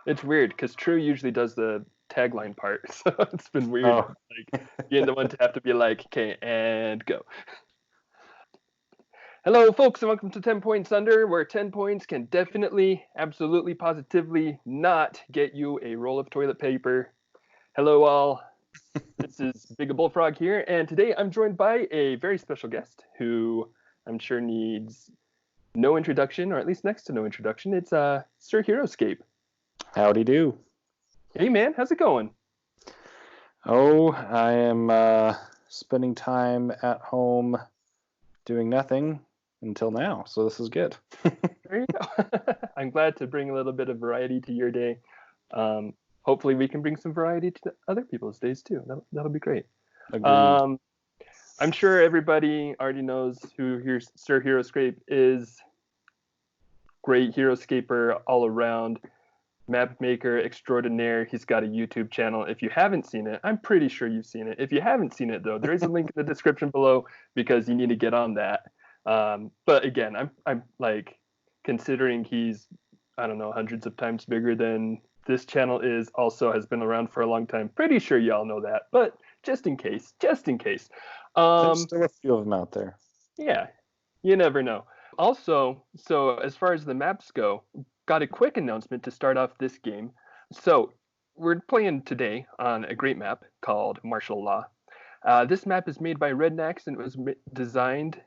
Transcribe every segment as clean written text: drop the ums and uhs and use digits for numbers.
It's weird because True usually does the tagline part, so it's been weird, Oh, like being the one to have to be like, okay, and go. Hello, folks, and welcome to 10 Points Under, where 10 points can definitely, absolutely, positively not get you a roll of toilet paper. Hello, all. This is Big Bullfrog here, and today I'm joined by a very special guest who I'm sure needs no introduction, or at least next to no introduction. It's Sir Heroscape. howdy do. Hey, man, how's it going? Oh, I am spending time at home doing nothing until now, so this is good. There you go. I'm glad to bring a little bit of variety to your day. Hopefully, we can bring some variety to other people's days too. That'll be great. Agreed. Um, I'm sure everybody already knows who Sir Heroscape is. Great Heroscaper all around. Map maker extraordinaire. He's got a YouTube channel. If you haven't seen it, I'm pretty sure you've seen it. If you haven't seen it though, there is a link in the description below because you need to get on that. But again, I'm like considering he's, I don't know, hundreds of times bigger than this channel is. Also has been around for a long time. Pretty sure y'all know that, but just in case. There's Um, still a few of them out there. yeah, you never know. Also, so as far as the maps go, got a quick announcement to start off this game. So we're playing today on a great map called Martial Law. This map is made by rednax and it was designed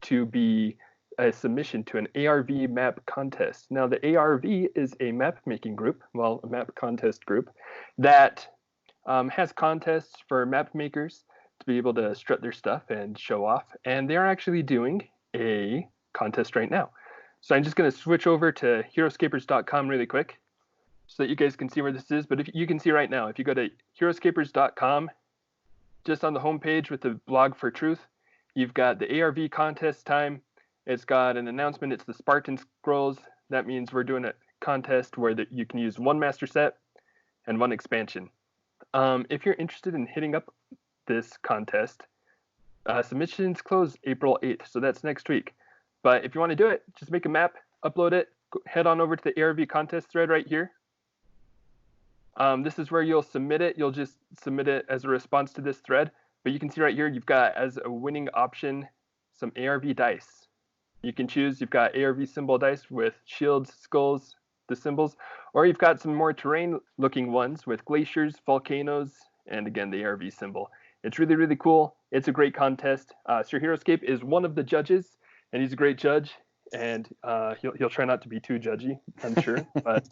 to be a submission to an ARV map contest. Now, the ARV is a map making group, well, a map contest group, that has contests for map makers to be able to strut their stuff and show off. And they're actually doing a contest right now. So I'm just going to switch over to heroscapers.com really quick so that you guys can see where this is. But if you can see right now, if you go to heroscapers.com, just on the homepage with the blog for truth, you've got the ARV contest time. It's got an announcement. It's the Spartan Scrolls. That means we're doing a contest where you can use one master set and one expansion. If you're interested in hitting up this contest, submissions close April 8th, so that's next week. But if you want to do it, just make a map, upload it, head on over to the ARV contest thread right here. This is where you'll submit it. You'll just submit it as a response to this thread. But you can see right here, you've got as a winning option some ARV dice. You can choose, you've got ARV symbol dice with shields, skulls, the symbols, or you've got some more terrain looking ones with glaciers, volcanoes, and again, the ARV symbol. It's really, really cool. It's a great contest. Sir Heroscape is one of the judges, and he's a great judge. And he'll try not to be too judgy, I'm sure, but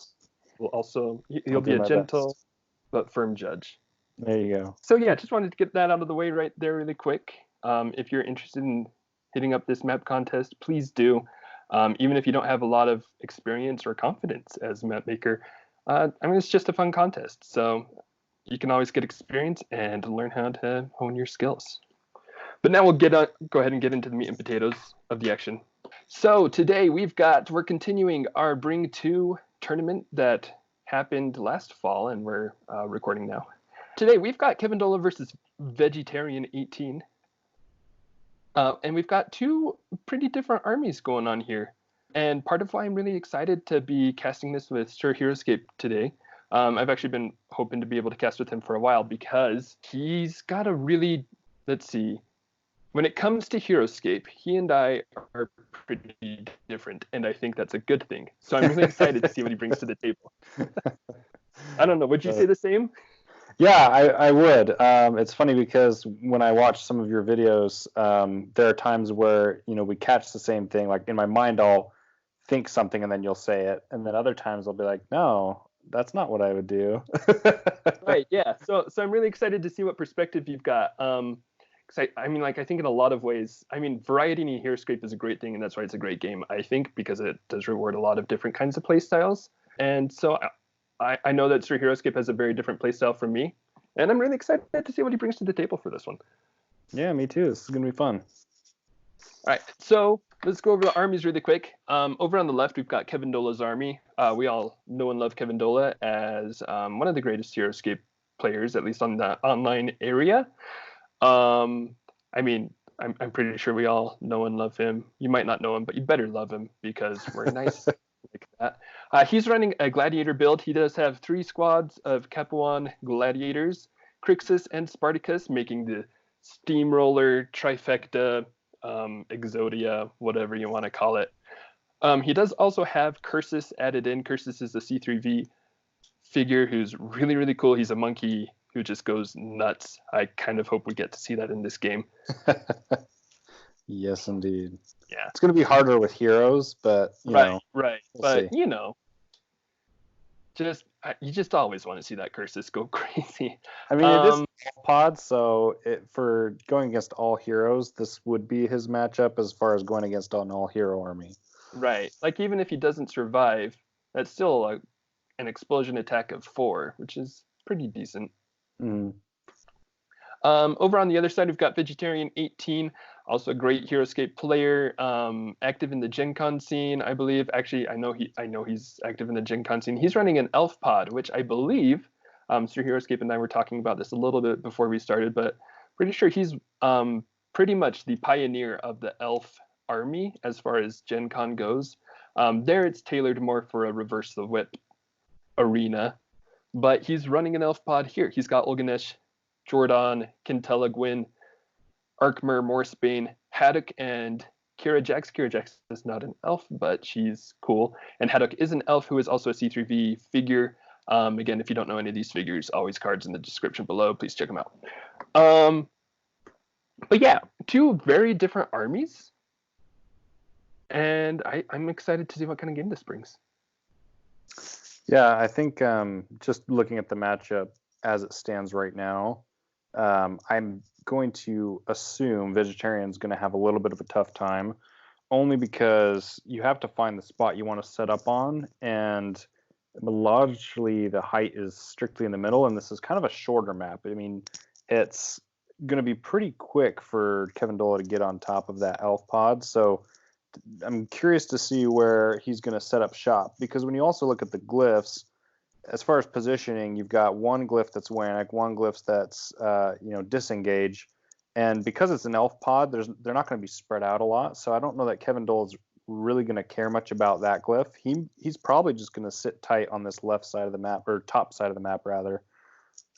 he'll I'll be do a my gentle best. but firm judge. There you go. So yeah, just wanted to get that out of the way right there really quick. If you're interested in hitting up this map contest, please do. Even if you don't have a lot of experience or confidence as a map maker, it's just a fun contest. So you can always get experience and learn how to hone your skills. But now we'll go ahead and get into the meat and potatoes of the action. So today we're continuing our Bring 2 tournament that happened last fall, and we're recording now. Today we've got kevindola versus vegietarian18. And we've got two pretty different armies going on here. And part of why I'm really excited to be casting this with Sir Heroscape today, I've actually been hoping to be able to cast with him for a while because he's got a really, let's see, when it comes to Heroscape, he and I are pretty different, and I think that's a good thing. So I'm really excited to see what he brings to the table. I don't know, would you say the same? Yeah, I would. It's funny because when I watch some of your videos, there are times where we catch the same thing. Like in my mind, I'll think something and then you'll say it, and then other times I'll be like, no, that's not what I would do. Right. Yeah. So I'm really excited to see what perspective you've got. I think in a lot of ways, variety in Heroscape is a great thing, and that's why it's a great game. I think because it does reward a lot of different kinds of play styles, and so I know that Sir Heroscape has a very different playstyle from me, and I'm really excited to see what he brings to the table for this one. Yeah, me too. This is going to be fun. All right, so let's go over the armies really quick. Over on the left, we've got Kevindola's army. We all know and love Kevindola as one of the greatest Heroscape players, at least on the online area. I'm pretty sure we all know and love him. You might not know him, but you better love him because we're nice. like that. He's running a gladiator build. He does have 3 squads of Capuan gladiators, Crixus and Spartacus, making the steamroller trifecta, Exodia, whatever you want to call it. He does also have Cursus added in. Cursus is a C3V figure who's really, really cool. He's a monkey who just goes nuts. I kind of hope we get to see that in this game. Yes, indeed. Yeah. It's going to be harder with heroes, but Right. we'll But see. You just always want to see that Cursus go crazy. I mean, it is pod, so for going against all heroes, this would be his matchup as far as going against an all-hero army. Right. Like, even if he doesn't survive, that's still an explosion attack of 4, which is pretty decent. Mm. Over on the other side, we've got Vegetarian18, also a great Horoscape player, active in the Gen Con scene, I believe. Actually, I know he's active in the Gen Con scene. He's running an elf pod, which I believe Sir Heroscape and I were talking about this a little bit before we started, but pretty sure he's pretty much the pioneer of the elf army as far as Gen Con goes. There, it's tailored more for a reverse the whip arena, but he's running an elf pod here. He's got Olganesh, Jordan, Quintella, Gwyn, Arkmer, Morsebane, Haddock, and Kira Jax. Kira Jax is not an elf, but she's cool. And Haddock is an elf who is also a C3V figure. Again, if you don't know any of these figures, always cards in the description below. Please check them out. But yeah, 2 very different armies. And I'm excited to see what kind of game this brings. Yeah, I think just looking at the matchup as it stands right now, I'm going to assume Vegetarian's going to have a little bit of a tough time, only because you have to find the spot you want to set up on, and largely the height is strictly in the middle, and this is kind of a shorter map. I mean, it's going to be pretty quick for kevindola to get on top of that elf pod, so I'm curious to see where he's going to set up shop, because when you also look at the glyphs, as far as positioning, you've got one glyph that's Wanek, one glyph that's disengage, and because it's an elf pod, they're not going to be spread out a lot. So I don't know that kevindola is really going to care much about that glyph. He's probably just going to sit tight on this left side of the map, or top side of the map rather,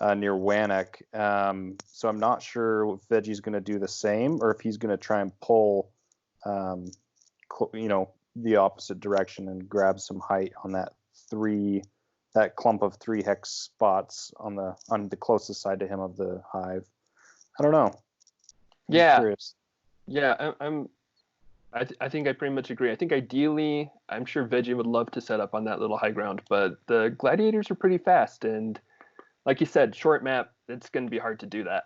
near Wanek. So I'm not sure if Veggie's going to do the same, or if he's going to try and pull the opposite direction and grab some height on that clump of 3 hex spots on the closest side to him of the hive. I don't know. I'm curious. Yeah, I think I pretty much agree. I think ideally, I'm sure Veggie would love to set up on that little high ground, but the gladiators are pretty fast, and like you said, short map, it's going to be hard to do that.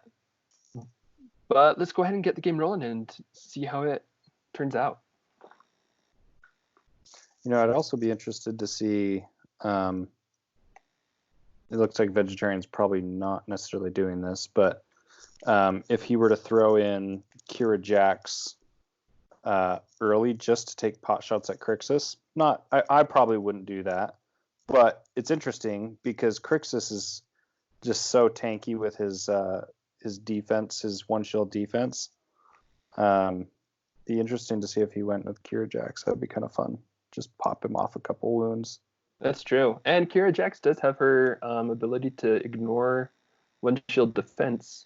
But let's go ahead and get the game rolling and see how it turns out. I'd also be interested to see. It looks like Vegetarian's probably not necessarily doing this, but if he were to throw in Kira Jax early just to take pot shots at Crixus, I probably wouldn't do that, but it's interesting because Crixus is just so tanky with his defense, his one shield defense. Be interesting to see if he went with Kira Jax. That'd be kind of fun. Just pop him off a couple wounds. That's true. And Kira Jax does have her ability to ignore one shield defense.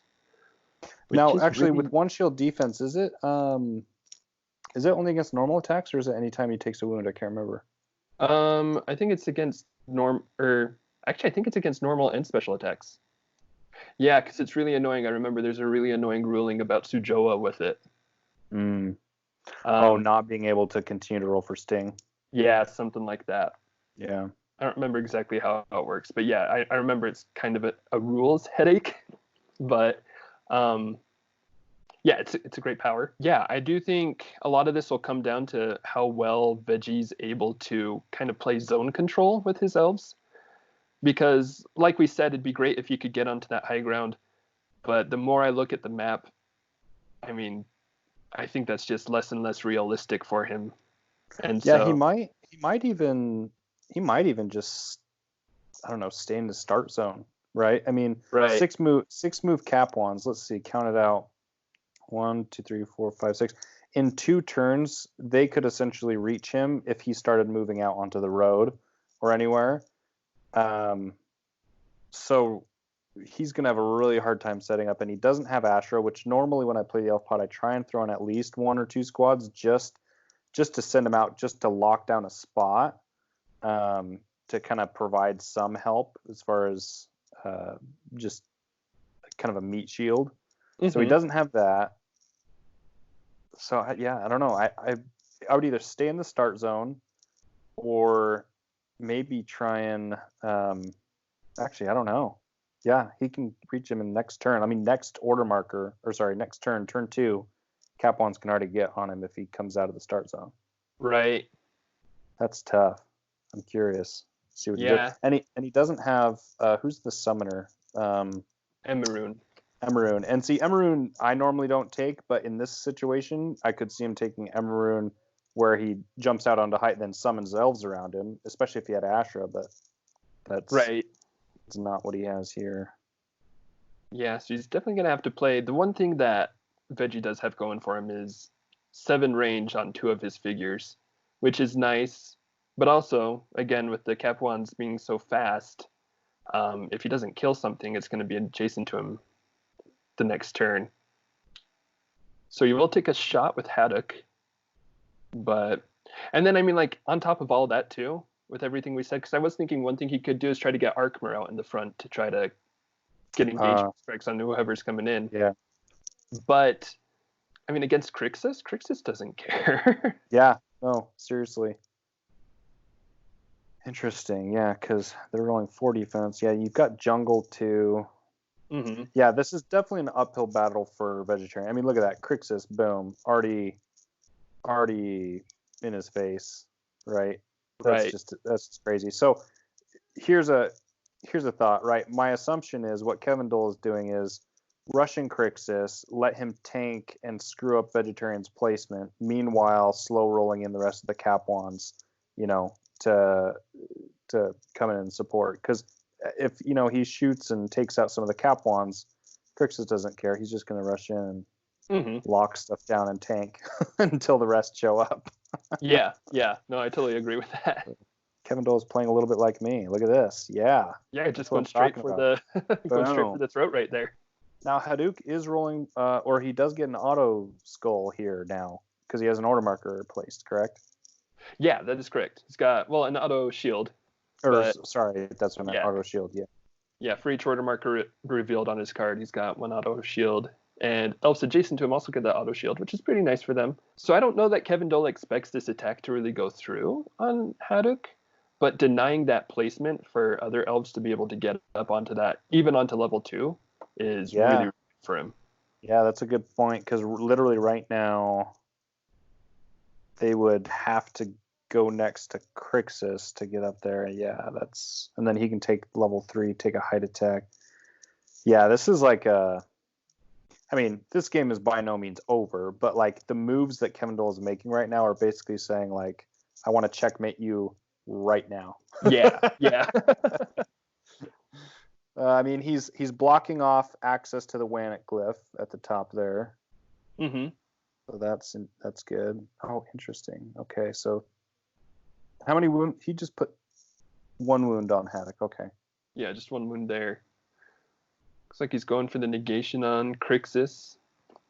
Now, actually, with one shield defense, is it only against normal attacks, or is it anytime he takes a wound? I can't remember. I think it's against I think it's against normal and special attacks. Yeah, because it's really annoying. I remember there's a really annoying ruling about Sujoa with it. Not being able to continue to roll for sting. Yeah, something like that. Yeah. I don't remember exactly how it works, but yeah, I remember it's kind of a rules headache. But yeah, it's a great power. Yeah, I do think a lot of this will come down to how well Veggie's able to kind of play zone control with his elves. Because, like we said, it'd be great if you could get onto that high ground. But the more I look at the map, I mean, I think that's just less and less realistic for him. And yeah, so he might even just, I don't know, stay in the start zone, right? I mean, right. six move cap wands. Let's see, count it out. 1, 2, 3, 4, 5, 6. in 2 turns, they could essentially reach him if he started moving out onto the road or anywhere. So he's going to have a really hard time setting up, and he doesn't have Astra, which normally when I play the Elf Pod, I try and throw in at least 1 or 2 squads just to send him out, just to lock down a spot, to kind of provide some help as far as just kind of a meat shield. Mm-hmm. So he doesn't have that. So yeah, I don't know. I would either stay in the start zone or maybe try and actually, I don't know. Yeah, he can reach him in next turn. I mean, next order marker, or sorry, next turn 2, Cap Wands can already get on him if he comes out of the start zone. Right. That's tough. I'm curious. See what he does. And he doesn't have who's the summoner? Emeroon. And see, Emeroon I normally don't take, but in this situation, I could see him taking Emeroon where he jumps out onto height and then summons elves around him, especially if he had Astra, but that's right. It's not what he has here. Yeah, so he's definitely going to have to play. The one thing that Veggie does have going for him is 7 range on 2 of his figures, which is nice. But also, again, with the Cap Wands being so fast, if he doesn't kill something, it's going to be adjacent to him the next turn. So you will take a shot with Haddock. And then, I mean, like, on top of all that, too, with everything we said, because I was thinking one thing he could do is try to get Arkmer out in the front to try to get engagement strikes on whoever's coming in. Yeah. But, I mean, against Crixus doesn't care. Yeah, no, seriously. Interesting, yeah, because they're rolling 4 defense. Yeah, you've got Jungle too. Mm-hmm. Yeah, this is definitely an uphill battle for Vegetarian. I mean, look at that. Crixus, boom, already in his face, right? That's just crazy. So here's a thought, right? My assumption is what kevindola is doing is rushing Crixus, let him tank and screw up Vegetarian's placement. Meanwhile, slow rolling in the rest of the Cap Wands, to come in and support. Because if he shoots and takes out some of the Cap Wands, Crixus doesn't care. He's just going to rush in and lock stuff down and tank until the rest show up. Yeah. No, I totally agree with that. kevindola is playing a little bit like me. Look at this. Yeah, just going straight for the straight for the throat right there. Now Haddouk is rolling, or he does get an auto skull here now because he has an order marker placed, correct? Yeah, that is correct. He's got an auto shield. Sorry, that's what I meant. Auto shield. Yeah. Yeah, for each order marker revealed on his card, he's got 1 auto shield. And elves adjacent to him also get that auto shield, which is pretty nice for them. So I don't know that kevindola expects this attack to really go through on Haddouk, but denying that placement for other elves to be able to get up onto that, even onto level 2, is really for him. Yeah, that's a good point, because literally right now they would have to go next to Crixus to get up there. Yeah, and then he can take level 3, take a height attack. Yeah, this is like this game is by no means over, but like the moves that kevindola is making right now are basically saying like, I want to checkmate you right now. Yeah. He's blocking off access to the Wannet glyph at the top there. Mm-hmm. So that's good. Oh, interesting. Okay, so how many wounds? He just put 1 wound on Haddock. Okay. Yeah, just 1 wound there. Looks like he's going for the negation on Crixus.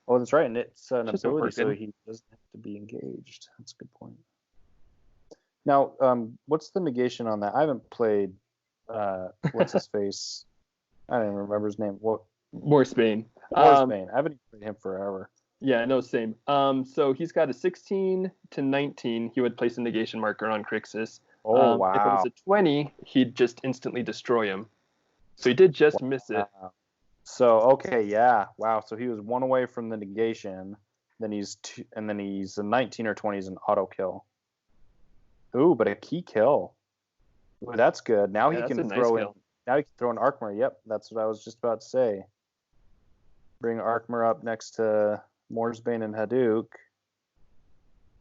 Oh, that's right, and it's an ability, so he doesn't have to be engaged. That's a good point. Now, what's the negation on that? I haven't played. What's his face? I don't even remember his name. What? Morsebane. Morsebane. I haven't played him forever. Yeah, no, same. So he's got a 16 to 19. He would place a negation marker on Crixus. Oh, wow. If it was a 20, he'd just instantly destroy him. So he did just miss it. So okay, yeah, wow. So he was 1 away from the negation. Then he's 2, and then he's a 19 or 20 is an auto kill. Ooh, but a key kill. Ooh, that's good. Now he can throw in. Now he can throw an Arkmer. Yep, that's what I was just about to say. Bring Arkmer up next to Morsebane and Haddouk.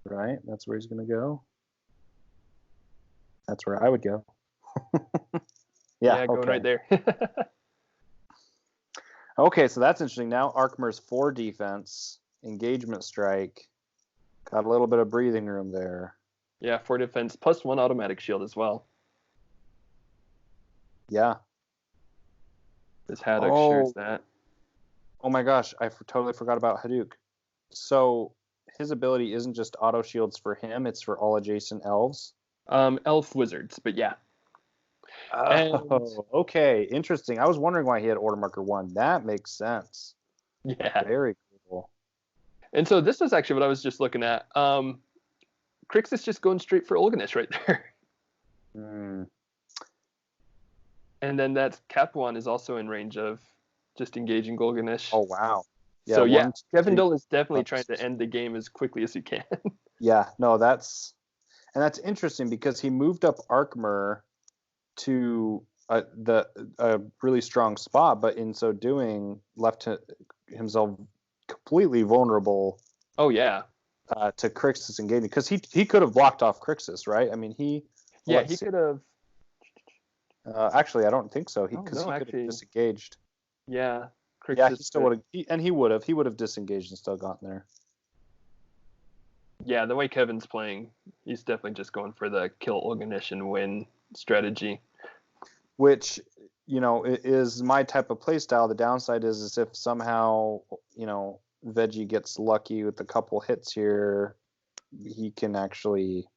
Right, that's where he's gonna go. That's where I would go. Yeah, going right there. Okay, so that's interesting. Now Arkmer's 4 defense, engagement strike. Got a little bit of breathing room there. Yeah, 4 defense plus 1 automatic shield as well. Yeah. This Haddock shares that. Oh my gosh, I totally forgot about Haddock. So his ability isn't just auto shields for him, it's for all adjacent elves? Elf wizards, but yeah. Oh, okay. Interesting. I was wondering why he had order marker 1. That makes sense. Yeah. Very cool. And so this was actually what I was just looking at. Crix is just going straight for Olganish right there. Hmm. And then that Cap1 is also in range of just engaging Golganish. Oh, wow. Yeah, So yeah, 1, 2, Kevin 3, Dola is definitely 5, trying to 6. end the game as quickly as he can. Yeah, no, that's interesting because he moved up Arkmer to a really strong spot, but in so doing left himself completely vulnerable. Oh yeah. To Crixus engaging because he could have blocked off Crixus, right? I mean he could have. Actually, I don't think so. Because he could actually, have disengaged. Yeah, Crixus yeah, he still would have. He would have disengaged and still gotten there. Yeah, the way Kevin's playing, he's definitely just going for the kill Olganish and win strategy. Which, is my type of play style. The downside is if somehow, Veggie gets lucky with a couple hits here, he can actually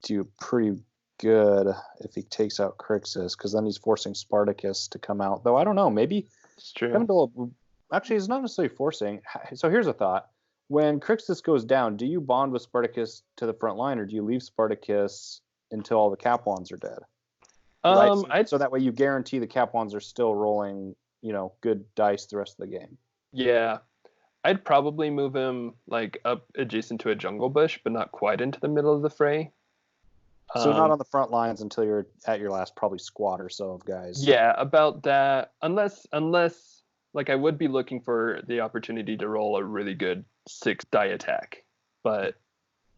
do pretty good if he takes out Crixus, because then he's forcing Spartacus to come out. Though I don't know, maybe it's true. Actually, it's not necessarily forcing. So here's a thought: when Crixus goes down, do you bond with Spartacus to the front line, or do you leave Spartacus until all the Capwans are dead? Right. So that way you guarantee the Capwans are still rolling, good dice the rest of the game. Yeah, I'd probably move him like up adjacent to a jungle bush, but not quite into the middle of the fray. So not on the front lines until you're at your last probably squad or so of guys. Yeah, about that. Unless like I would be looking for the opportunity to roll a really good 6 die attack. But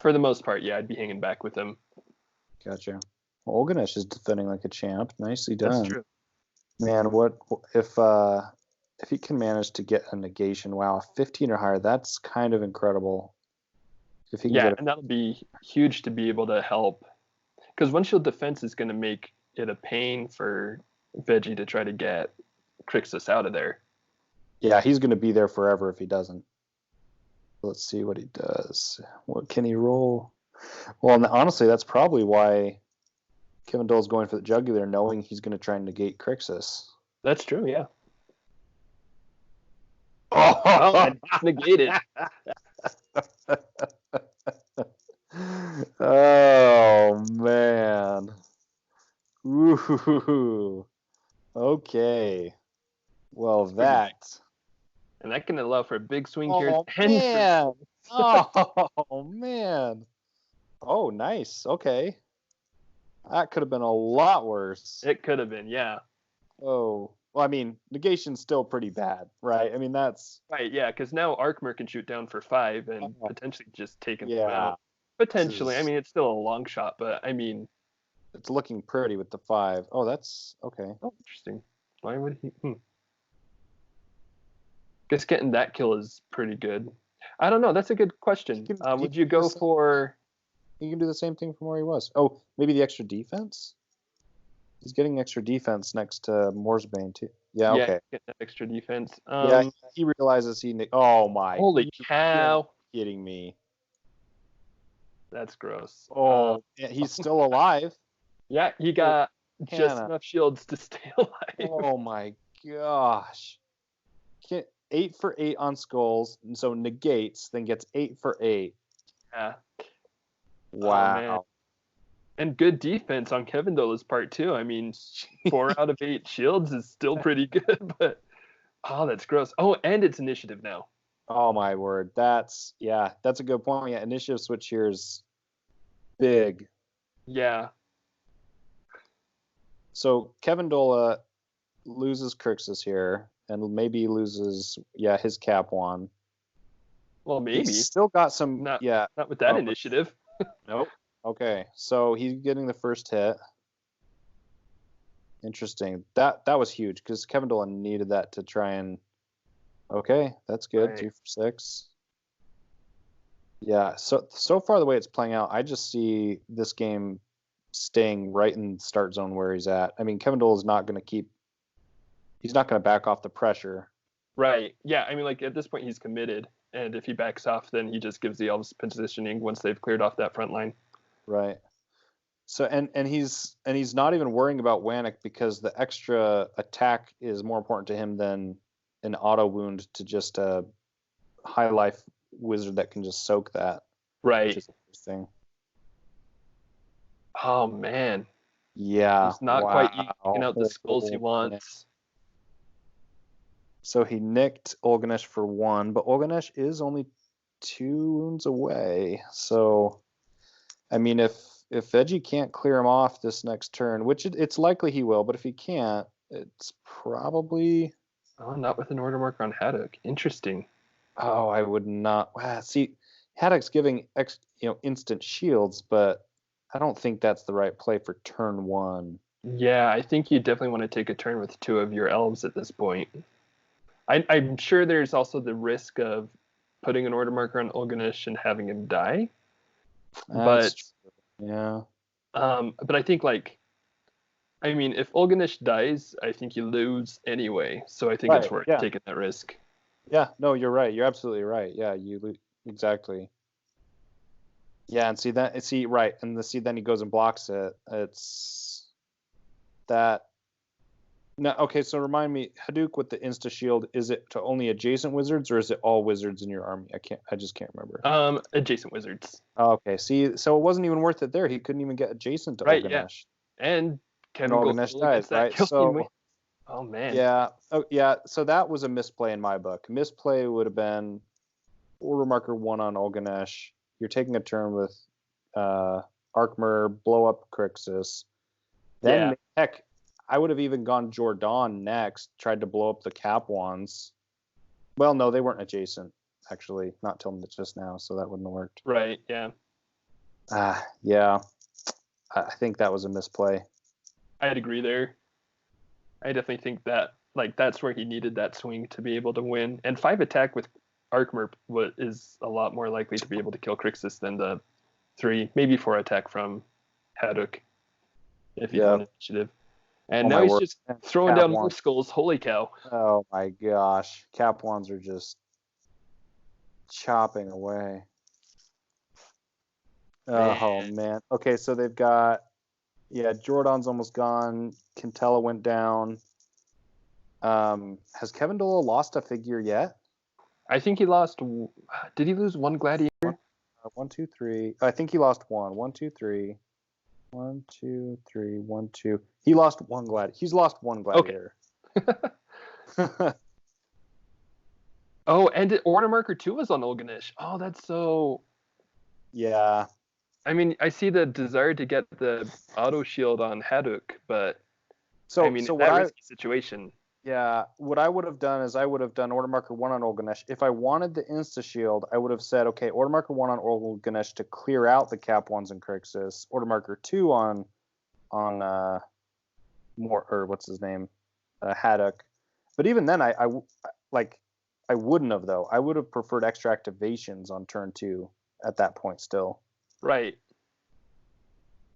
for the most part, yeah, I'd be hanging back with him. Gotcha. Well, Olganish is defending like a champ. Nicely done. That's true. Man, what if he can manage to get a negation? Wow, 15 or higher. That's kind of incredible. If he can get and that'll be huge to be able to help. Because one shield defense is going to make it a pain for Veggie to try to get Crixus out of there. Yeah, he's going to be there forever if he doesn't. Let's see what he does. What can he roll? Well, honestly, that's probably why Kevin Dole's going for the jugular, knowing he's going to try and negate Crixus. That's true, yeah. Oh, negated. Oh man. Ooh. Okay. Well, that. And that can allow for a big swing here. Man. Oh man. Oh, nice. Okay. That could have been a lot worse. It could have been, yeah. Oh. Well, I mean, negation's still pretty bad, right? I mean, that's... Right, yeah, because now Arkmer can shoot down for 5 and potentially just take him out. Potentially. I mean, it's still a long shot, but I mean... It's looking pretty with the 5. Oh, that's... Okay. Oh, interesting. Why would he... Guess getting that kill is pretty good. I don't know. That's a good question. Would you go for... He can do the same thing from where he was. Oh, maybe the extra defense? He's getting extra defense next to Moorsbane, too. Yeah, okay. Get that extra defense. Yeah, he realizes he... Oh, my. Holy cow. You're kidding me. That's gross. Oh, he's still alive. Yeah, he got just enough shields to stay alive. Oh, my gosh. 8 for 8 on skulls, and so negates, then gets 8 for 8. Yeah. Wow. Oh, and good defense on Kevin Dola's part too. I mean, 4 out of 8 shields is still pretty good, but that's gross. Oh, and it's initiative now. Oh my word. That's a good point. Yeah, initiative switch here is big. Yeah. So Kevin Dola loses Crixus here, and maybe loses his Cap1. Well, maybe. He's still got some not with that initiative. Nope. Okay, so he's getting the first hit. Interesting. That was huge because Kevin Dolan needed that to try and. Okay, that's good. Right. 2 for 6. Yeah. So far the way it's playing out, I just see this game staying right in the start zone where he's at. I mean, Kevindola is not going to keep. He's not going to back off the pressure. Right. Yeah. I mean, like at this point, he's committed, and if he backs off, then he just gives the elves positioning once they've cleared off that front line. Right. So he's not even worrying about Wannick because the extra attack is more important to him than an auto wound to just a high life wizard that can just soak that, which Right. is interesting. Oh man, Yeah. he's not quite eking Wow. out the skulls he Oh, man. wants. So he nicked Olganesh for 1, but Olganesh is only 2 wounds away. So, I mean, if Veggie can't clear him off this next turn, which it's likely he will, but if he can't, it's probably. Oh, not with an order marker on Haddock. Interesting. Oh, I would not. See, Haddock's giving instant shields, but I don't think that's the right play for turn 1. Yeah, I think you definitely want to take a turn with 2 of your elves at this point. I'm sure there's also the risk of putting an order marker on Olganish and having him die. That's But true. Yeah. but I think like I mean if Olganish dies, I think you lose anyway. So I think it's Right. worth Yeah. taking that risk. Yeah. No, you're right. You're absolutely right. Yeah. Exactly. Yeah, and right, and then he goes and blocks it. It's that. No, okay. So remind me, Hadouken with the insta shield, is it to only adjacent wizards or is it all wizards in your army? I just can't remember. Adjacent wizards. Oh, okay, see, so it wasn't even worth it there. He couldn't even get adjacent to Right, yeah. Olganesh, And and Kevin goes Olganesh full dies, against that right? killing wing. So Oh man. yeah, so that was a misplay in my book. Misplay would have been order marker 1 on Olganesh. You're taking a turn with Arkmer, blow up Crixus. Then, Yeah. heck, I would have even gone Jordan next, tried to blow up the Cap ones. Well, no, they weren't adjacent, actually, not till just now, so that wouldn't have worked. Right, yeah. Yeah, I think that was a misplay. I'd agree there. I definitely think that like that's where he needed that swing to be able to win. And 5 attack with Arkmer is a lot more likely to be able to kill Crixus than the 3, maybe 4 attack from Haddock if he'd Yeah. won initiative. And Oh now my he's word. just throwing Cap down more ones. skulls. Holy cow. Oh my gosh. Cap ones are just chopping away. Oh Man. man. Okay, so they've got Jordan's almost gone. Quintella went down. Has Kevindola lost a figure yet? I think he lost. Did he lose one gladiator? 1, 2, 3. I think he lost 1. 1, 2, 3. 1, 2, 3. 1, 2. He lost 1 gladiator. He's lost 1 gladiator. Okay. Oh, and order marker 2 was on Olganish. Oh, that's so. Yeah. I mean, I see the desire to get the auto shield on Haddock, but So I mean, in what that risky situation. what I would have done is I would have done order marker 1 on Olganesh. If I wanted the insta shield, I would have said, okay, order marker 1 on Olganesh to clear out the Cap ones and Crixus. Order marker 2 on more, or what's his name, Haddock. But even then, I wouldn't have though. I would have preferred extra activations on turn 2 at that point still. Right.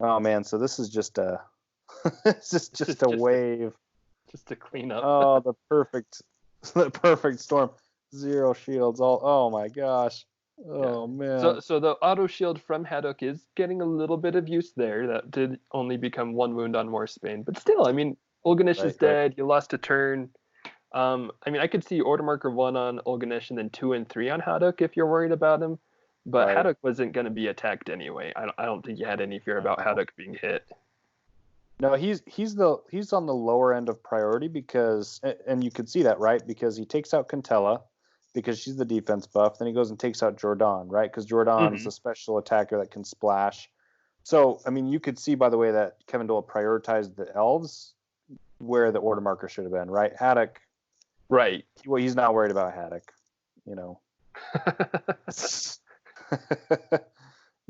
Oh man, so this is just a this is just a wave. Just to clean up. Oh, the perfect storm. 0 shields. Oh my gosh. Oh man. So the auto shield from Haddock is getting a little bit of use there. That did only become 1 wound on Morsebane, but still, I mean, Olganish is dead. You lost a turn. I mean, I could see order marker 1 on Olganish and then 2 and 3 on Haddock if you're worried about him. But Haddock wasn't going to be attacked anyway. I don't think you had any fear about Haddock being hit. No, he's on the lower end of priority because, and you could see that, right? Because he takes out Quintella because she's the defense buff. Then he goes and takes out Jordan, right? Because Jordan's a special attacker that can splash. So, I mean, you could see by the way that Kevindola prioritized the elves where the order marker should have been, right? Haddock. Right. Well, he's not worried about Haddock, you know.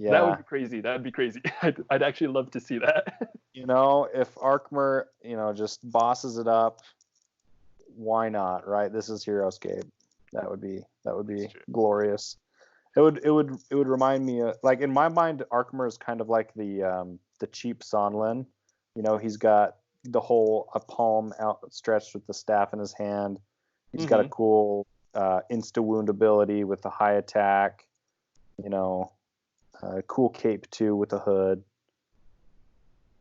Yeah. That would be crazy. That would be crazy. I'd actually love to see that. You know, if Arkmer, just bosses it up, why not, right? This is Heroscape. That would be glorious. It would remind me of, like, in my mind, Arkmer is kind of like the cheap Sonlin. He's got the whole a palm outstretched with the staff in his hand. He's got a cool insta wound ability with the high attack. Cool cape too with the hood.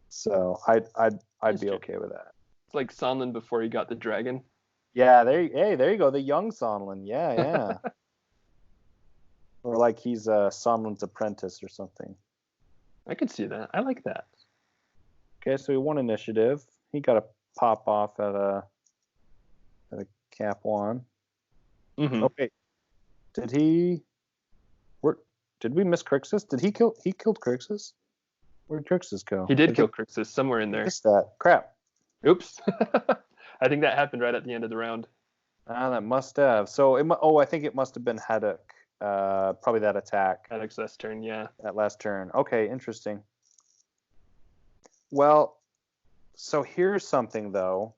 So I'd be okay with that. It's like Sonlin before he got the dragon. Yeah, there you go, the young Sonlin. Yeah. Or like he's Sonlin's apprentice or something. I could see that. I like that. Okay, so he won initiative. He got a pop off at a cap one. Okay, did he? Did we miss Crixus? Did he kill? He killed Crixus. Where did Crixus go? He did kill Crixus somewhere in there. Missed that. Crap. Oops. I think that happened right at the end of the round. That must have. So I think it must have been Haddock. Probably that attack. Haddock's last turn, yeah. That last turn. Okay, interesting. Well, so here's something though.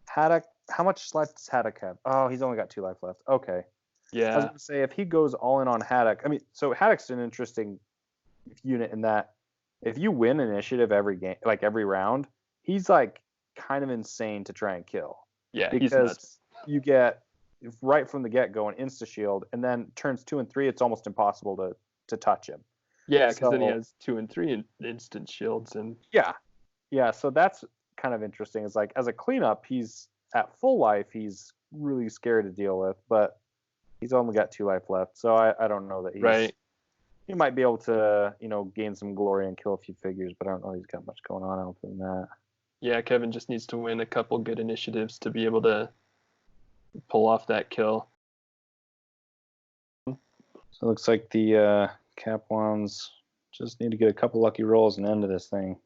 Haddock. How much life does Haddock have? Oh, he's only got 2 life left. Okay. Yeah. I was gonna say if he goes all in on Haddock. I mean, so Haddock's an interesting unit in that if you win initiative every game, like every round, he's like kind of insane to try and kill. Yeah, because he's nuts. You get right from the get-go an insta shield, and then turns 2 and 3, it's almost impossible to touch him. Yeah, because then he has 2 and 3 instant shields, and yeah. So that's kind of interesting. It's like as a cleanup, he's at full life. He's really scary to deal with, but he's only got 2 life left. So I don't know that he's right. He might be able to gain some glory and kill a few figures, but I don't know he's got much going on other than that. Yeah, Kevin just needs to win a couple good initiatives to be able to pull off that kill. So it looks like the cap ones just need to get a couple lucky rolls and end of this thing.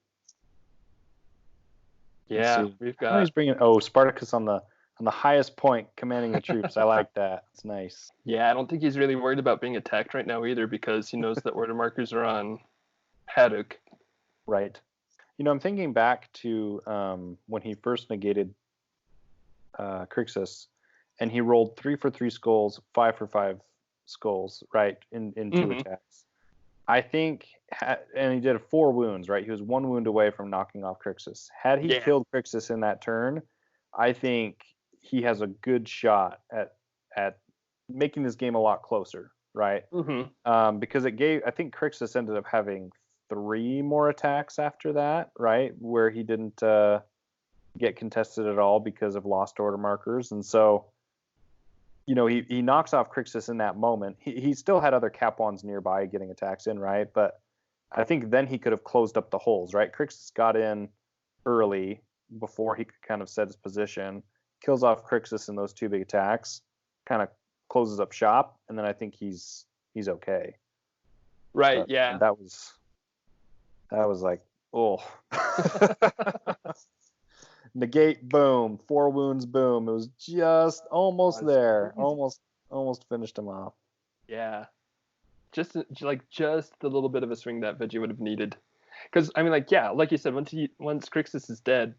Yeah, we've got. He's bringing Spartacus on the highest point, commanding the troops. I like that. It's nice. Yeah, I don't think he's really worried about being attacked right now either, because he knows that order markers are on Haddock. Right. I'm thinking back to when he first negated Crixus, and he rolled 3 for 3 skulls, 5 for 5 skulls, right, in 2 attacks. I think, and he did 4 wounds, right? He was 1 wound away from knocking off Crixus. Had he killed Crixus in that turn, I think he has a good shot at making this game a lot closer, right? Because I think Crixus ended up having 3 more attacks after that, right? Where he didn't get contested at all because of lost order markers. And so, he knocks off Crixus in that moment. He still had other Cap-Ons nearby getting attacks in, right? But I think then he could have closed up the holes, right? Crixus got in early before he could kind of set his position, kills off Crixus in those 2 big attacks, kind of closes up shop, and then I think he's okay. Right, but, yeah. That was like, oh. Negate, boom. 4 wounds, boom. It was just almost there. Almost finished him off. Yeah. Just the little bit of a swing that Veggie would have needed. Because, I mean, like you said, once Crixus is dead,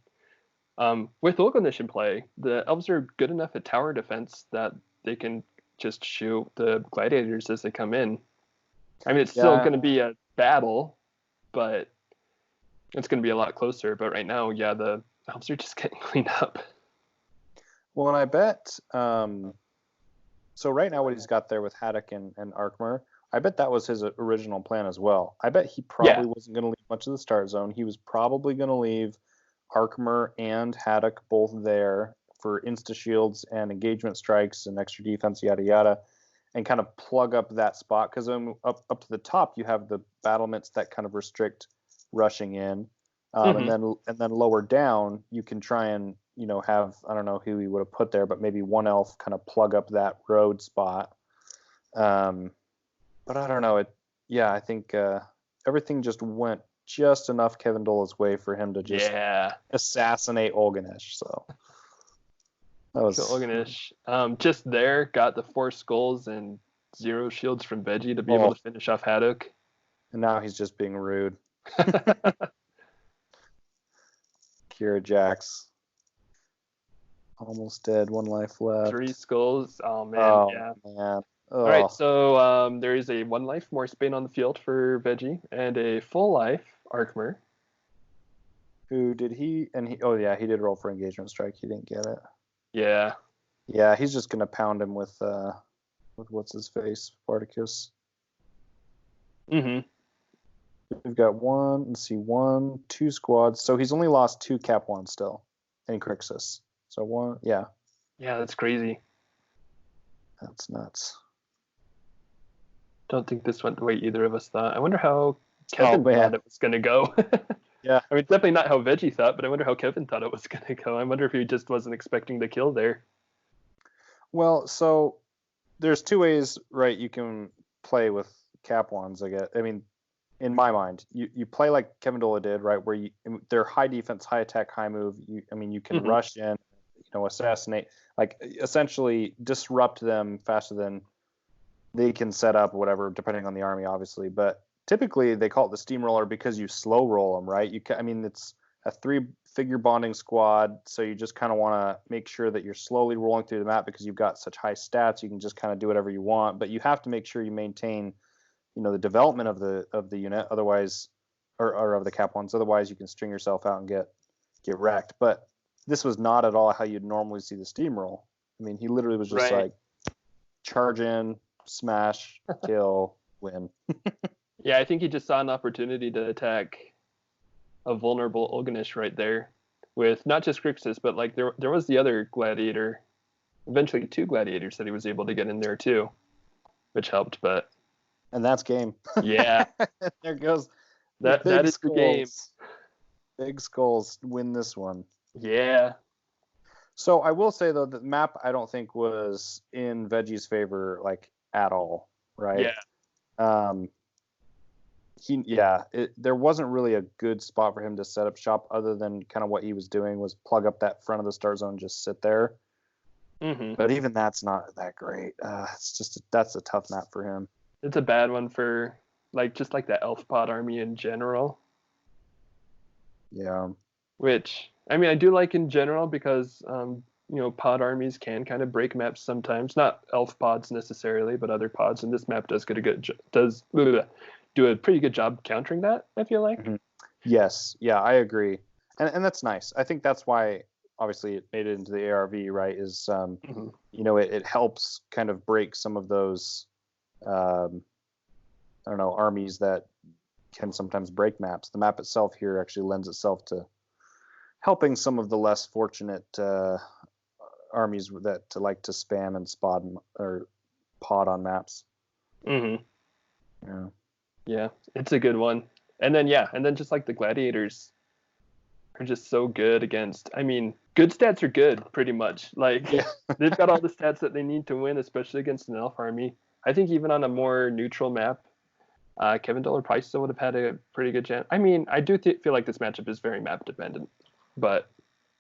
with Olganish in play, the elves are good enough at tower defense that they can just shoot the gladiators as they come in. I mean, it's still going to be a battle, but it's going to be a lot closer. But right now, the elves are just getting cleaned up. Well, and I bet, so right now what he's got there with Haddock and Arkmer, I bet that was his original plan as well. I bet he probably wasn't going to leave much of the start zone. He was probably going to leave Arkmer and Haddock both there for insta shields and engagement strikes and extra defense, yada yada, and kind of plug up that spot, because up to the top you have the battlements that kind of restrict rushing in, and then lower down you can try and have, I don't know who he would have put there, but maybe one elf kind of plug up that road spot. But I don't know. I think everything just went just enough Kevindola's way for him to just assassinate Olganish. So that was Olganish. Just there, got the 4 skulls and 0 shields from Veggie to be able to finish off Haddock. And now he's just being rude. Kira Jax. Almost dead, 1 life left. 3 skulls. Oh man, Man. All right, Oh, so there is a 1 life more Spain on the field for Veggie and a full life Arkmer. who did he? And he. Oh yeah, he did roll for engagement strike. He didn't get it. Yeah. Yeah, he's just gonna pound him with what's his face, Spartacus. Mm-hmm. We've got one. Let's see, 2 squads. So he's only lost 2 Cap 1 still, in Crixus. So one, yeah, Yeah, that's crazy. that's nuts. Don't think this went the way either of us thought. I wonder how Oh Kevin thought man, it was gonna go. yeah. I mean, definitely not how Veggie thought, but I wonder how Kevin thought it was gonna go. I wonder if he just wasn't expecting the kill there. Well, so there's 2 ways, right? You can play with Cap 1s. I guess. I mean, in my mind, you play like kevindola did, right? Where they're high defense, high attack, high move. You can Mm-hmm. rush in, assassinate, like essentially disrupt them faster than they can set up, whatever, depending on the army, obviously. But typically, they call it the steamroller because you slow roll them, right? It's a 3-figure bonding squad, so you just kind of want to make sure that you're slowly rolling through the map because you've got such high stats. You can just kind of do whatever you want, but you have to make sure you maintain, the development of the unit, otherwise, or of the Cap 1s. Otherwise, you can string yourself out and get wrecked. But this was not at all how you'd normally see the steamroll. I mean, he literally was just Right. like charge in, smash, kill, win. Yeah, I think he just saw an opportunity to attack a vulnerable Ulganish right there, with not just Grixis, but like there was the other gladiator, eventually 2 gladiators that he was able to get in there too, which helped. But And that's game. yeah, There goes the that big is the game. skulls. Big skulls win this one. Yeah. So I will say though, the map I don't think was in Veggie's favor like at all, right? Yeah. Um, there wasn't really a good spot for him to set up shop other than kind of what he was doing was plug up that front of the star zone, just sit there. Mm-hmm. But even that's not that great. That's a tough map for him. It's a bad one for just like the elf pod army in general. Yeah. Which I mean I do like in general because pod armies can kind of break maps sometimes. Not elf pods necessarily, but other pods. And this map does do a pretty good job countering that. I feel like. Mm-hmm. Yes. Yeah, I agree. And that's nice. I think that's why obviously it made it into the ARV, right? Is Mm-hmm. it helps kind of break some of those I don't know, armies that can sometimes break maps. The map itself here actually lends itself to helping some of the less fortunate armies that like to spam and spot or pod on maps. Mm-hmm. Yeah. Yeah, it's a good one. And then just like the gladiators are just so good against. I mean, good stats are good pretty much. Like Yeah. they've got all the stats that they need to win, especially against an elf army. I think even on a more neutral map, kevindola probably still would have had a pretty good chance. I mean, I do feel like this matchup is very map dependent, but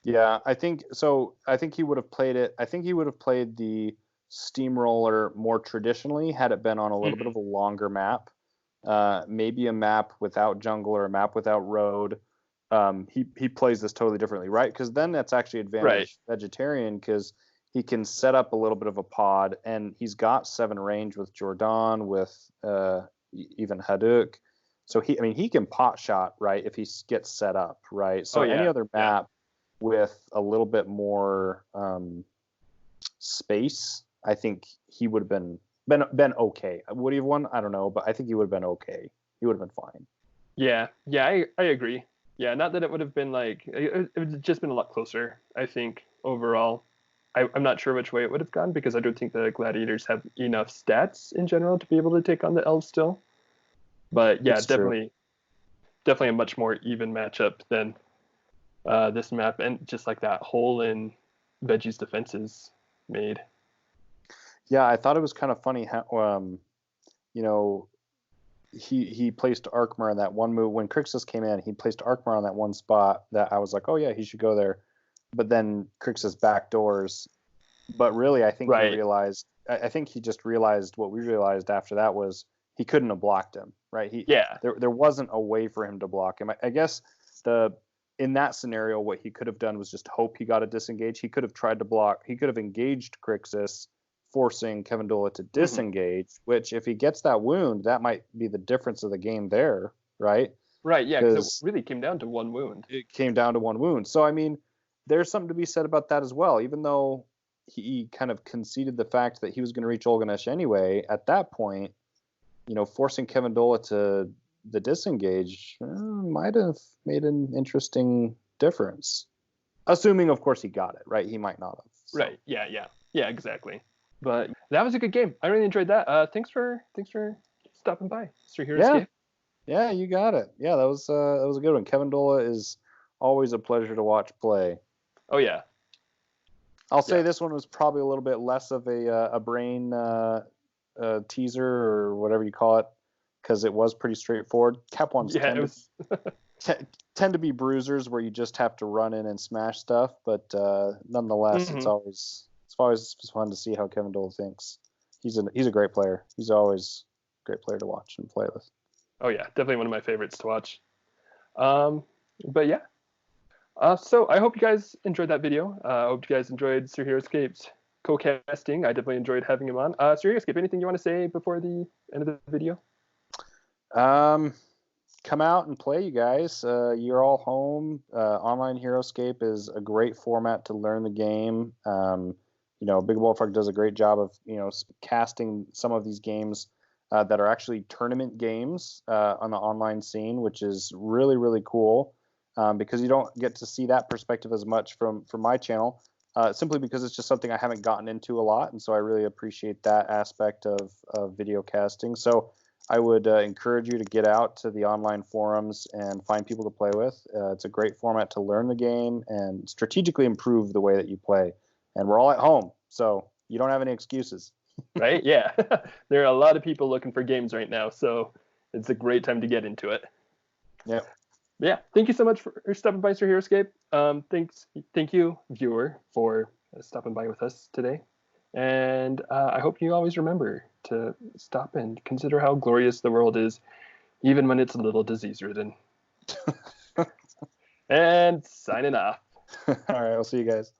Yeah, I think so. I think he would have played it. I think he would have played the steamroller more traditionally had it been on a little bit of a longer map. Maybe a map without jungle or a map without road. He plays this totally differently, right? Because then that's actually advantage vegetarian because he can set up a little bit of a pod and he's got 7 range with Jordan, with even Haduk. So he can pot shot, right, if he gets set up, right? So any other map with a little bit more space, I think he would have been okay. Would he have won? I don't know, but I think he would have been okay. He would have been fine. Yeah, I agree. Yeah, not that it would have been it would have just been a lot closer, I think, overall. I'm not sure which way it would have gone because I don't think the gladiators have enough stats in general to be able to take on the elves still. But yeah, It's true. definitely a much more even matchup than this map, and just like that hole in Veggie's defenses made. Yeah, I thought it was kind of funny how he placed Arkmar in that one move when Crixus came in. He placed Arkmar on that one spot that I was like, oh yeah, he should go there. But then Crixus backdoors. But really, I think he realized. I think he just realized what we realized after that was he couldn't have blocked him. Right? There wasn't a way for him to block him. I guess in that scenario, what he could have done was just hope he got a disengage. He could have tried to block. He could have engaged Crixus, forcing Kevindola to disengage, which if he gets that wound, that might be the difference of the game there, right? Right, yeah, because it really came down to one wound. It came down to one wound. So, I mean, there's something to be said about that as well. Even though he kind of conceded the fact that he was going to reach Olganesh anyway, at that point, forcing Kevindola to the disengage might have made an interesting difference. Assuming, of course, he got it, right? He might not have. So. Right, yeah, exactly. But that was a good game. I really enjoyed that. Thanks for stopping by, Sir Heroscape. Yeah, you got it. Yeah, that was a good one. Kevindola is always a pleasure to watch play. Oh yeah. I'll say this one was probably a little bit less of a brain teaser or whatever you call it, because it was pretty straightforward. Cap ones tend to be bruisers where you just have to run in and smash stuff, but nonetheless, it's always fun to see how Kevindola thinks. He's a great player. He's always a great player to watch and play with. Oh yeah, definitely one of my favorites to watch. But yeah. So I hope you guys enjoyed that video. I hope you guys enjoyed Sir Heroscape's co-casting. I definitely enjoyed having him on. Sir Heroscape, anything you want to say before the end of the video? Come out and play, you guys. You're all home. Online Heroscape is a great format to learn the game. Big Bullfrog does a great job of casting some of these games that are actually tournament games on the online scene, which is really, really cool. Because you don't get to see that perspective as much from my channel, simply because it's just something I haven't gotten into a lot, and so I really appreciate that aspect of video casting. So I would encourage you to get out to the online forums and find people to play with. It's a great format to learn the game and strategically improve the way that you play. And we're all at home, so you don't have any excuses. Right? Yeah. There are a lot of people looking for games right now, so it's a great time to get into it. Yeah. Yeah, thank you so much for stopping by, Sir Heroscape. Thank you, viewer, for stopping by with us today. And I hope you always remember to stop and consider how glorious the world is, even when it's a little disease-ridden. And signing off. All right, I'll see you guys.